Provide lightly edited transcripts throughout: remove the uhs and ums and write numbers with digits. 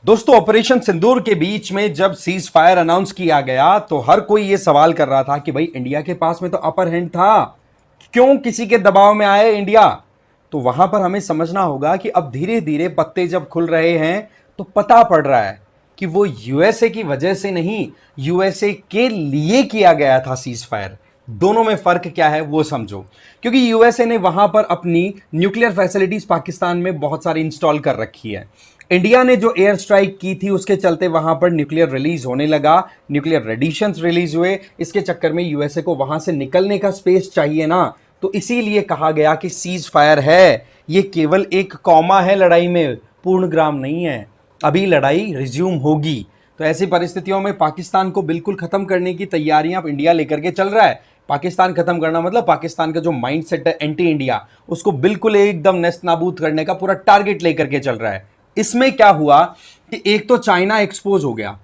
दोस्तों, ऑपरेशन सिंदूर के बीच में जब सीज फायर अनाउंस किया गया तो हर कोई यह सवाल कर रहा था कि भाई इंडिया के पास में तो अपर हैंड था, क्यों किसी के दबाव में आए इंडिया। तो वहां पर हमें समझना होगा कि अब धीरे धीरे पत्ते जब खुल रहे हैं तो पता पड़ रहा है कि वो यूएसए की वजह से नहीं, यूएसए के लिए किया गया था सीज फायर। दोनों में फर्क क्या है वो समझो। क्योंकि यूएसए ने वहां पर अपनी न्यूक्लियर फैसिलिटीज पाकिस्तान में बहुत सारी इंस्टॉल कर रखी है। इंडिया ने जो एयर स्ट्राइक की थी उसके चलते वहां पर न्यूक्लियर रिलीज होने लगा, न्यूक्लियर रेडिएशंस रिलीज हुए। इसके चक्कर में यूएसए को वहां से निकलने का स्पेस चाहिए ना, तो इसीलिए कहा गया कि सीज फायर है, ये केवल एक कॉमा है लड़ाई में, पूर्णग्राम नहीं है। अभी लड़ाई रिज्यूम होगी। तो ऐसी परिस्थितियों में पाकिस्तान को बिल्कुल खत्म करने की तैयारियां इंडिया लेकर के चल रहा है। पाकिस्तान खत्म करना मतलब पाकिस्तान का जो माइंडसेट है एंटी इंडिया, उसको बिल्कुल एकदम नेस्त नाबूद करने का पूरा टारगेट लेकर के चल रहा है। इसमें क्या हुआ कि एक तो चाइना एक्सपोज हो गया।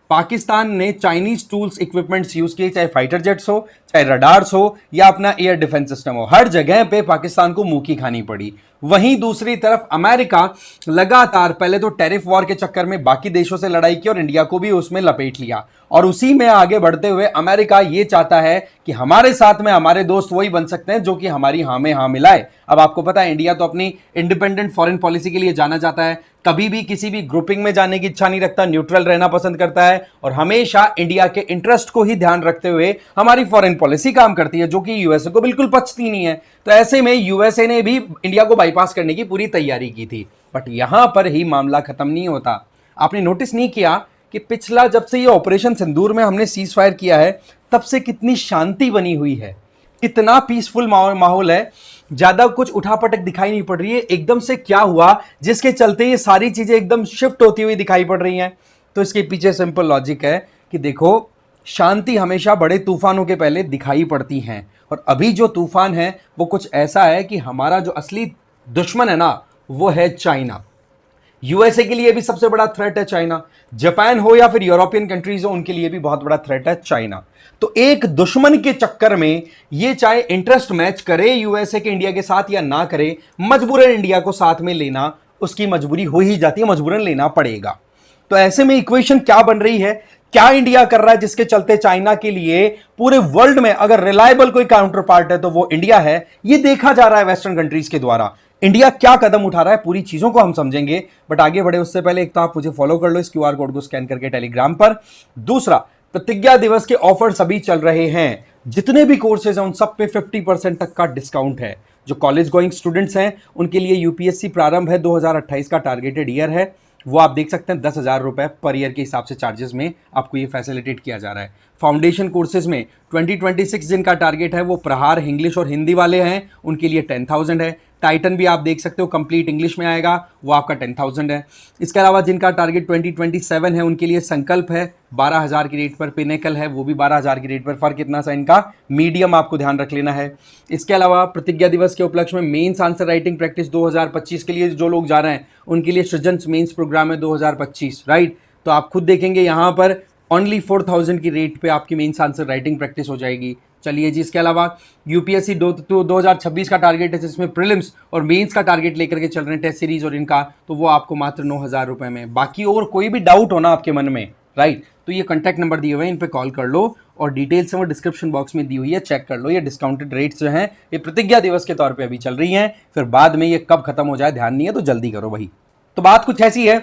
पाकिस्तान ने चाइनीज टूल्स इक्विपमेंट्स यूज किए, चाहे फाइटर जेट्स हो, चाहे रडार्स हो या अपना एयर डिफेंस सिस्टम हो, हर जगह पे पाकिस्तान को मुंह की खानी पड़ी। वहीं दूसरी तरफ अमेरिका लगातार पहले तो टैरिफ वॉर के चक्कर में बाकी देशों से लड़ाई की और इंडिया को भी उसमें लपेट लिया, और उसी में आगे बढ़ते हुए अमेरिका ये चाहता है कि हमारे साथ में हमारे दोस्त वही बन सकते हैं जो कि हमारी हां में हां मिलाए। अब आपको पता है इंडिया तो अपनी इंडिपेंडेंट फॉरेन पॉलिसी के लिए जाना जाता है, कभी भी किसी भी ग्रुपिंग में जाने की इच्छा नहीं रखता, न्यूट्रल रहना पसंद करता है और हमेशा इंडिया के इंटरेस्ट को ही ध्यान रखते हुए हमारी फॉरेन पॉलिसी काम करती है, जो कि यूएसए को बिल्कुल पचती नहीं है। तो ऐसे में यूएसए ने भी इंडिया को बाईपास करने की पूरी तैयारी की थी। बट यहां पर ही मामला खत्म नहीं होता। आपने नोटिस नहीं किया कि पिछला जब से ये ऑपरेशन सिंदूर में हमने सीज फायर किया है तब से कितनी शांति बनी हुई है, कितना पीसफुल माहौल है, ज्यादा कुछ उठापटक दिखाई नहीं पड़ रही है। एकदम से क्या हुआ जिसके चलते ये सारी चीजें एकदम शिफ्ट होती हुई दिखाई पड़ रही हैं? तो इसके पीछे सिंपल लॉजिक है कि देखो, शांति हमेशा बड़े तूफानों के पहले दिखाई पड़ती हैं, और अभी जो तूफान है वो कुछ ऐसा है कि हमारा जो असली दुश्मन है ना वो है चाइना। यूएसए के लिए भी सबसे बड़ा थ्रेट है चाइना, जापान हो या फिर यूरोपियन कंट्रीज हो उनके लिए भी बहुत बड़ा थ्रेट है चाइना। तो एक दुश्मन के चक्कर में ये चाहे इंटरेस्ट मैच करे यूएसए के इंडिया के साथ या ना करे, मजबूरन इंडिया को साथ में लेना उसकी मजबूरी हो ही जाती है, मजबूरन लेना पड़ेगा। तो ऐसे में इक्वेशन क्या बन रही है, क्या इंडिया कर रहा है जिसके चलते चाइना के लिए पूरे वर्ल्ड में अगर रिलायबल कोई काउंटर पार्ट है तो वो इंडिया है, ये देखा जा रहा है वेस्टर्न कंट्रीज के द्वारा। इंडिया क्या कदम उठा रहा है पूरी चीजों को हम समझेंगे। बट आगे बढ़े उससे पहले एक तो आप मुझे फॉलो कर लो इस क्यूआर कोड को स्कैन करके टेलीग्राम पर। दूसरा, प्रतिज्ञा दिवस के ऑफर्स अभी चल रहे हैं, जितने भी कोर्सेज हैं उन सब पे 50% तक का डिस्काउंट है। जो कॉलेज गोइंग स्टूडेंट्स हैं उनके लिए यूपीएससी प्रारंभ है, 2028 का टारगेटेड ईयर है, वो आप देख सकते हैं 10,000 रुपए पर ईयर के हिसाब से चार्जेस में आपको ये फैसिलिटेट किया जा रहा है। फाउंडेशन कोर्सेज में 2026 जिनका टारगेट है वो प्रहार इंग्लिश और हिंदी वाले हैं, उनके लिए 10,000 है। टाइटन भी आप देख सकते हो कंप्लीट इंग्लिश में आएगा, वो आपका 10,000 है। इसके अलावा जिनका टारगेट 2027 है उनके लिए संकल्प है 12,000 की रेट पर, पिनेकल है वो भी 12,000 की रेट पर। फर्क इतना सा इनका मीडियम आपको ध्यान रख लेना है। इसके अलावा प्रतिज्ञा दिवस के उपलक्ष्य में मेंस आंसर राइटिंग प्रैक्टिस 2025 के लिए जो लोग जा रहे हैं उनके लिए सृजन मेंस प्रोग्राम है 2025, राइट। तो आप खुद देखेंगे यहाँ पर ओनली 4,000 की रेट पे आपकी मेंस आंसर राइटिंग प्रैक्टिस हो जाएगी। चलिए जी, इसके अलावा यूपीएससी 2026 का टारगेट है जिसमें प्रीलिम्स और मेंस का टारगेट लेकर के चल रहे हैं टेस्ट सीरीज और इनका, तो वो आपको मात्र 9,000 रुपए में। बाकी और कोई भी डाउट हो ना आपके मन में, राइट, तो ये कॉन्टैक्ट नंबर दिए हुए हैं, इन पे कॉल कर लो और डिटेल्स वो डिस्क्रिप्शन बॉक्स में दी हुई है, चेक कर लो। ये डिस्काउंटेड रेट्स जो हैं ये प्रतिज्ञा दिवस के तौर पे अभी चल रही हैं, फिर बाद में ये कब खत्म हो जाए ध्यान नहीं है, तो जल्दी करो भाई। तो बात कुछ ऐसी है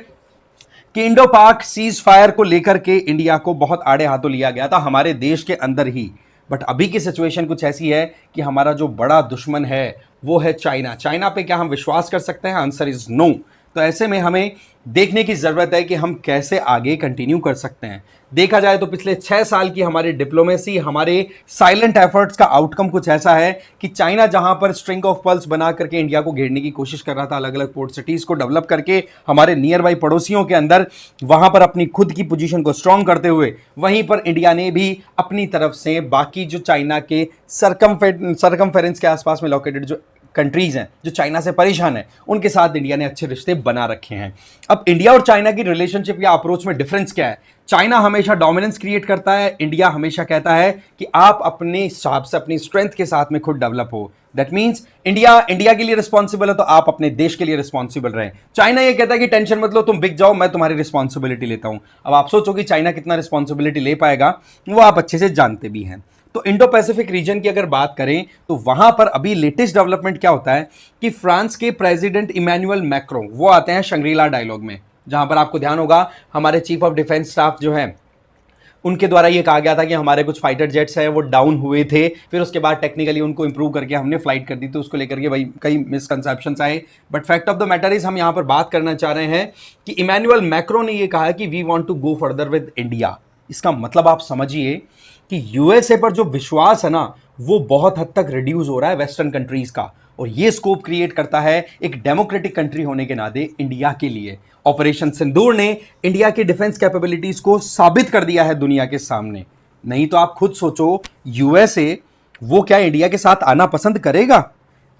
कि इंडो पाक सीज फायर को लेकर के इंडिया को बहुत आड़े हाथों लिया गया था हमारे देश के अंदर ही। बट अभी की सिचुएशन कुछ ऐसी है कि हमारा जो बड़ा दुश्मन है वो है चाइना। चाइना पे क्या हम विश्वास कर सकते हैं? Answer is no. तो ऐसे में हमें देखने की जरूरत है कि हम कैसे आगे कंटिन्यू कर सकते हैं। देखा जाए तो पिछले 6 साल की हमारी डिप्लोमेसी, हमारे साइलेंट एफर्ट्स का आउटकम कुछ ऐसा है कि चाइना जहां पर स्ट्रिंग ऑफ पर्ल्स बना करके इंडिया को घेरने की कोशिश कर रहा था, अलग अलग पोर्ट सिटीज को डेवलप करके हमारे नियर बाई पड़ोसियों के अंदर वहां पर अपनी खुद की पोजीशन को स्ट्रांग करते हुए, वहीं पर इंडिया ने भी अपनी तरफ से बाकी जो चाइना के सरकमफेरेंस के आसपास में लोकेटेड जो कंट्रीज हैं जो चाइना से परेशान है, उनके साथ इंडिया ने अच्छे रिश्ते बना रखे हैं। अब इंडिया और चाइना की रिलेशनशिप या अप्रोच में डिफरेंस क्या है? चाइना हमेशा डोमिनेंस क्रिएट करता है, इंडिया हमेशा कहता है कि आप अपने हिसाब से अपनी स्ट्रेंथ के साथ में खुद डेवलप हो। दैट मीन्स इंडिया के लिए रिस्पॉन्सिबल है तो आप अपने देश के लिए रिस्पॉन्सिबल रहें। चाइना ये कहता है कि टेंशन मत लो, तुम बिक जाओ, मैं तुम्हारी रिस्पॉन्सिबिलिटी लेता हूं। अब आप सोचो कि चाइना कितना रिस्पॉन्सिबिलिटी ले पाएगा, वो आप अच्छे से जानते भी हैं। तो इंडो पैसिफिक रीजन की अगर बात करें तो वहां पर अभी लेटेस्ट डेवलपमेंट क्या होता है कि फ्रांस के प्रेसिडेंट इमैनुअल मैक्रों वो आते हैं शंग्रीला डायलॉग में, जहां पर आपको ध्यान होगा हमारे चीफ ऑफ डिफेंस स्टाफ जो है उनके द्वारा ये कहा गया था कि हमारे कुछ फाइटर जेट्स हैं वो डाउन हुए थे, फिर उसके बाद टेक्निकली उनको इंप्रूव करके हमने फ्लाइट कर दी थी। उसको लेकर के भाई कई मिसकंसेप्शंस आए, but fact of the matter is हम यहाँ पर बात करना चाह रहे हैं कि इमैनुअल मैक्रो ने ये कहा कि we want to go further with India. इसका मतलब आप समझिए कि यूएसए पर जो विश्वास है ना वो बहुत हद तक रिड्यूस हो रहा है वेस्टर्न कंट्रीज का, और ये स्कोप क्रिएट करता है एक डेमोक्रेटिक कंट्री होने के नाते इंडिया के लिए। ऑपरेशन सिंदूर ने इंडिया की डिफेंस कैपेबिलिटीज को साबित कर दिया है दुनिया के सामने। नहीं तो आप खुद सोचो, यूएसए वो क्या इंडिया के साथ आना पसंद करेगा?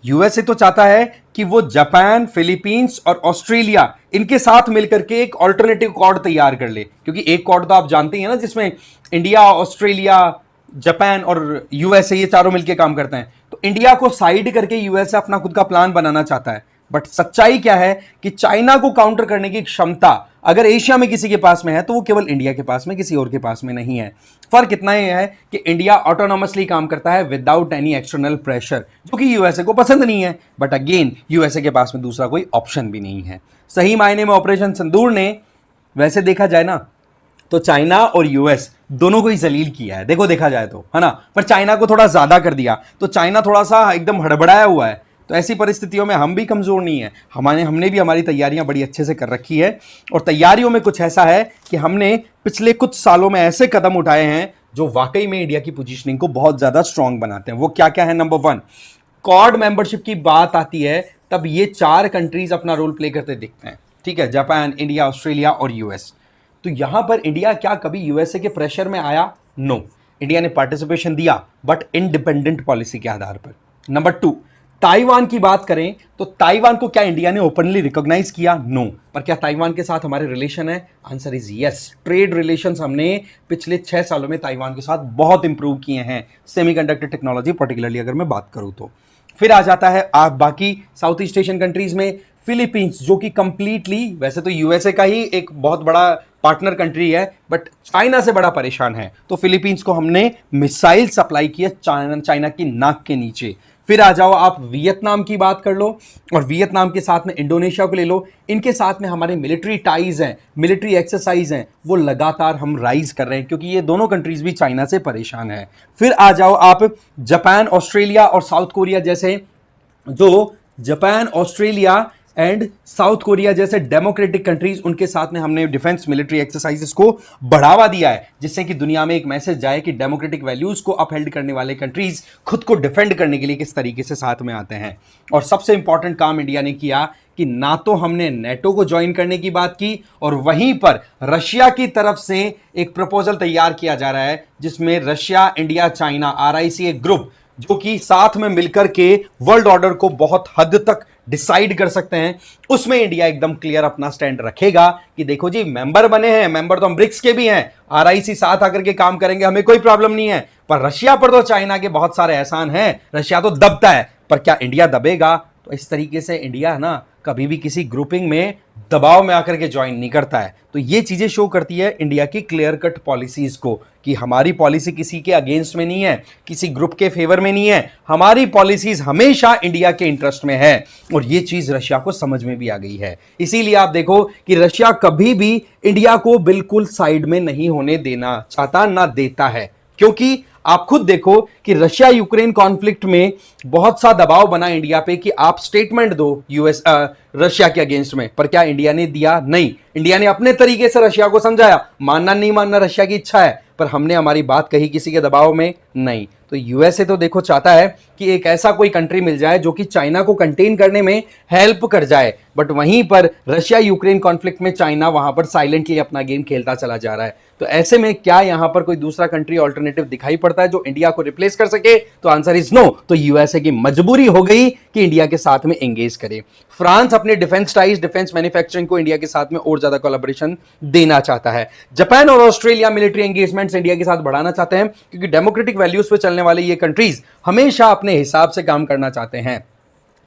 यूएसए तो चाहता है कि वो जापान, फिलीपींस और ऑस्ट्रेलिया इनके साथ मिलकर के एक ऑल्टरनेटिव कॉर्ड तैयार कर ले, क्योंकि एक कॉर्ड तो आप जानते ही हैं ना जिसमें इंडिया, ऑस्ट्रेलिया, जापान और यूएसए ये चारों मिलकर काम करते हैं। तो इंडिया को साइड करके यूएसए अपना खुद का प्लान बनाना चाहता है। बट सच्चाई क्या है कि चाइना को काउंटर करने की क्षमता अगर एशिया में किसी के पास में है तो वो केवल इंडिया के पास में, किसी और के पास में नहीं है। फर्क इतना ही है कि इंडिया ऑटोनॉमसली काम करता है विदाउट एनी एक्सटर्नल प्रेशर, जो कि यूएसए को पसंद नहीं है। बट अगेन यूएसए के पास में दूसरा कोई ऑप्शन भी नहीं है। सही मायने में ऑपरेशन सिंदूर ने वैसे देखा जाए ना तो चाइना और यूएस दोनों को ही जलील किया है, देखो देखा जाए तो, है ना। पर चाइना को थोड़ा ज्यादा कर दिया, तो चाइना थोड़ा सा एकदम हड़बड़ाया हुआ है। तो ऐसी परिस्थितियों में हम भी कमजोर नहीं है, हमने भी हमारी तैयारियां बड़ी अच्छे से कर रखी है। और तैयारियों में कुछ ऐसा है कि हमने पिछले कुछ सालों में ऐसे कदम उठाए हैं जो वाकई में इंडिया की पोजीशनिंग को बहुत ज्यादा स्ट्रांग बनाते हैं। वो क्या क्या है? नंबर 1, क्वाड मेंबरशिप की बात आती है तब ये 4 कंट्रीज अपना रोल प्ले करते दिखते हैं, ठीक है, जापान, इंडिया, ऑस्ट्रेलिया और यूएस। तो यहां पर इंडिया क्या कभी यूएसए के प्रेशर में आया? नो, इंडिया ने पार्टिसिपेशन दिया बट इंडिपेंडेंट पॉलिसी के आधार पर। नंबर 2, ताइवान की बात करें तो ताइवान को क्या इंडिया ने ओपनली रिकॉग्नाइज किया? नो। पर क्या ताइवान के साथ हमारे रिलेशन है? Answer is yes. Trade relations हमने पिछले 6 सालों में ताइवान के साथ बहुत इंप्रूव किए हैं, सेमीकंडक्टर टेक्नोलॉजी पर्टिकुलरली अगर मैं बात करूं तो। फिर आ जाता है आप बाकी साउथ ईस्ट एशियन कंट्रीज में फिलीपींस, जो कि कंप्लीटली वैसे तो यूएसए का ही एक बहुत बड़ा पार्टनर कंट्री है बट चाइना से बड़ा परेशान है। तो फिलीपींस को हमने मिसाइल सप्लाई किया चाइना की नाक के नीचे। फिर आ जाओ आप वियतनाम की बात कर लो, और वियतनाम के साथ में इंडोनेशिया को ले लो। इनके साथ में हमारे मिलिट्री टाइज हैं, मिलिट्री एक्सरसाइज हैं, वो लगातार हम राइज कर रहे हैं क्योंकि ये दोनों कंट्रीज भी चाइना से परेशान है। फिर आ जाओ आप जापान, ऑस्ट्रेलिया और साउथ कोरिया जैसे, जो Japan, Australia and south Korea जैसे डेमोक्रेटिक कंट्रीज, उनके साथ में हमने डिफेंस मिलिट्री एक्सरसाइजेस को बढ़ावा दिया है, जिससे कि दुनिया में एक मैसेज जाए कि डेमोक्रेटिक वैल्यूज को अपहेल्ड करने वाले कंट्रीज खुद को डिफेंड करने के लिए किस तरीके से साथ में आते हैं। और सबसे इंपॉर्टेंट काम इंडिया ने किया कि ना तो हमने नेटो को ज्वाइन करने की बात की, और वहीं पर रशिया की तरफ से एक प्रपोजल तैयार किया जा रहा है जिसमें रशिया, इंडिया, चाइना, RIC एक ग्रुप जो कि साथ में मिलकर के वर्ल्ड ऑर्डर को बहुत हद तक डिसाइड कर सकते हैं, उसमें इंडिया एकदम क्लियर अपना स्टैंड रखेगा कि देखो जी, मेंबर बने हैं, मेंबर तो हम ब्रिक्स के भी हैं, RIC साथ आकर के काम करेंगे, हमें कोई प्रॉब्लम नहीं है। पर रशिया पर तो चाइना के बहुत सारे एहसान हैं, रशिया तो दबता है, पर क्या इंडिया दबेगा? तो इस तरीके से इंडिया ना कभी भी किसी ग्रुपिंग में दबाव में आकर के ज्वाइन नहीं करता है। तो ये चीजें शो करती है इंडिया की क्लियर कट पॉलिसीज को कि हमारी पॉलिसी किसी के अगेंस्ट में नहीं है, किसी ग्रुप के फेवर में नहीं है, हमारी पॉलिसीज हमेशा इंडिया के इंटरेस्ट में है। और ये चीज रशिया को समझ में भी आ गई है। इसीलिए आप देखो कि रशिया कभी भी इंडिया को बिल्कुल साइड में नहीं होने देना चाहता, ना देता है, क्योंकि आप खुद देखो कि रशिया यूक्रेन कॉन्फ्लिक्ट में बहुत सा दबाव बना इंडिया पे कि आप स्टेटमेंट दो रशिया के अगेंस्ट में, पर क्या इंडिया ने दिया? नहीं। इंडिया ने अपने तरीके से रशिया को समझाया, मानना नहीं मानना रशिया की इच्छा है, पर हमने हमारी बात कही किसी के दबाव में? नहीं। तो यूएसए तो देखो चाहता है कि एक ऐसा कोई कंट्री मिल जाए जो कि चाइना को कंटेन करने में हेल्प कर जाए, बट वहीं पर रशिया यूक्रेन कॉन्फ्लिक्ट में चाइना वहां पर साइलेंटली अपना गेम खेलता चला जा रहा है। तो ऐसे में क्या यहां पर कोई दूसरा कंट्री ऑल्टरनेटिव दिखाई पड़ता है जो इंडिया को रिप्लेस कर सके? तो आंसर इज नो। तो यूएसए की मजबूरी हो गई कि इंडिया के साथ में एंगेज करे। फ्रांस अपने डिफेंस टाइज, डिफेंस मैन्युफैक्चरिंग को इंडिया के साथ में और ज्यादा कोलैबोरेशन देना चाहता है। जापान और ऑस्ट्रेलिया मिलिट्री एंगेजमेंट्स इंडिया के साथ बढ़ाना चाहते हैं, क्योंकि डेमोक्रेटिक वैल्यूज पे चलने वाले ये कंट्रीज हमेशा अपने हिसाब से काम करना चाहते हैं।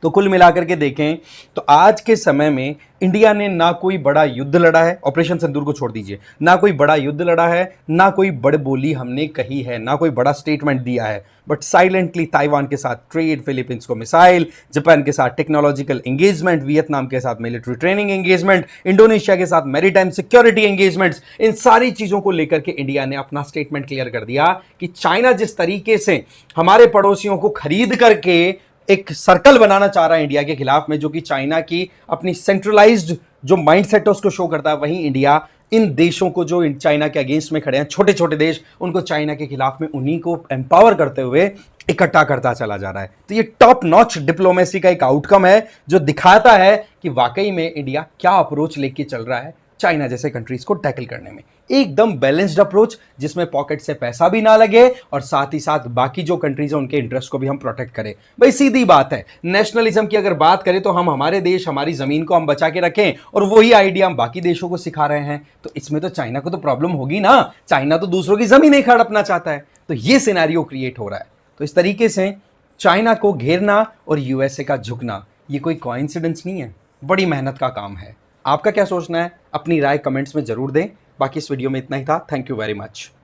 तो कुल मिलाकर के देखें तो आज के समय में इंडिया ने ना कोई बड़ा युद्ध लड़ा है, ऑपरेशन सिंदूर को छोड़ दीजिए, ना कोई बड़ा युद्ध लड़ा है, ना कोई बड़ बोली हमने कही है, ना कोई बड़ा स्टेटमेंट दिया है, बट साइलेंटली ताइवान के साथ ट्रेड, फिलीपींस को मिसाइल, जापान के साथ टेक्नोलॉजिकल एंगेजमेंट, वियतनाम के साथ मिलिट्री ट्रेनिंग एंगेजमेंट, इंडोनेशिया के साथ मैरीटाइम सिक्योरिटी एंगेजमेंट्स, इन सारी चीजों को लेकर के इंडिया ने अपना स्टेटमेंट क्लियर कर दिया कि चाइना जिस तरीके से हमारे पड़ोसियों को खरीद करके एक सर्कल बनाना चाह रहा है इंडिया के खिलाफ में, जो कि चाइना की अपनी सेंट्रलाइज्ड जो माइंडसेट है उसको शो करता है, वहीं इंडिया इन देशों को जो चाइना के अगेंस्ट में खड़े हैं, छोटे छोटे देश, उनको चाइना के खिलाफ में उन्हीं को एम्पावर करते हुए इकट्ठा करता चला जा रहा है। तो ये टॉप नॉच डिप्लोमेसी का एक आउटकम है जो दिखाता है कि वाकई में इंडिया क्या अप्रोच लेके चल रहा है चाइना जैसे कंट्रीज को टैकल करने में। एकदम बैलेंस्ड अप्रोच जिसमें पॉकेट से पैसा भी ना लगे और साथ ही साथ बाकी जो कंट्रीज है उनके इंटरेस्ट को भी हम प्रोटेक्ट करें। भाई सीधी बात है, नेशनलिज्म की अगर बात करें तो हम हमारे देश, हमारी जमीन को हम बचा के रखें और वही आइडिया हम बाकी देशों को सिखा रहे हैं, तो इसमें तो चाइना को तो प्रॉब्लम होगी ना। चाइना तो दूसरों की जमीन नहीं हड़पना चाहता है। तो ये सिनेरियो क्रिएट हो रहा है। तो इस तरीके से चाइना को घेरना और यूएसए का झुकना ये कोई कोइंसिडेंस नहीं है, बड़ी मेहनत का काम है। आपका क्या सोचना है? अपनी राय कमेंट्स में जरूर दें। बाकी इस वीडियो में इतना ही था। Thank you very much.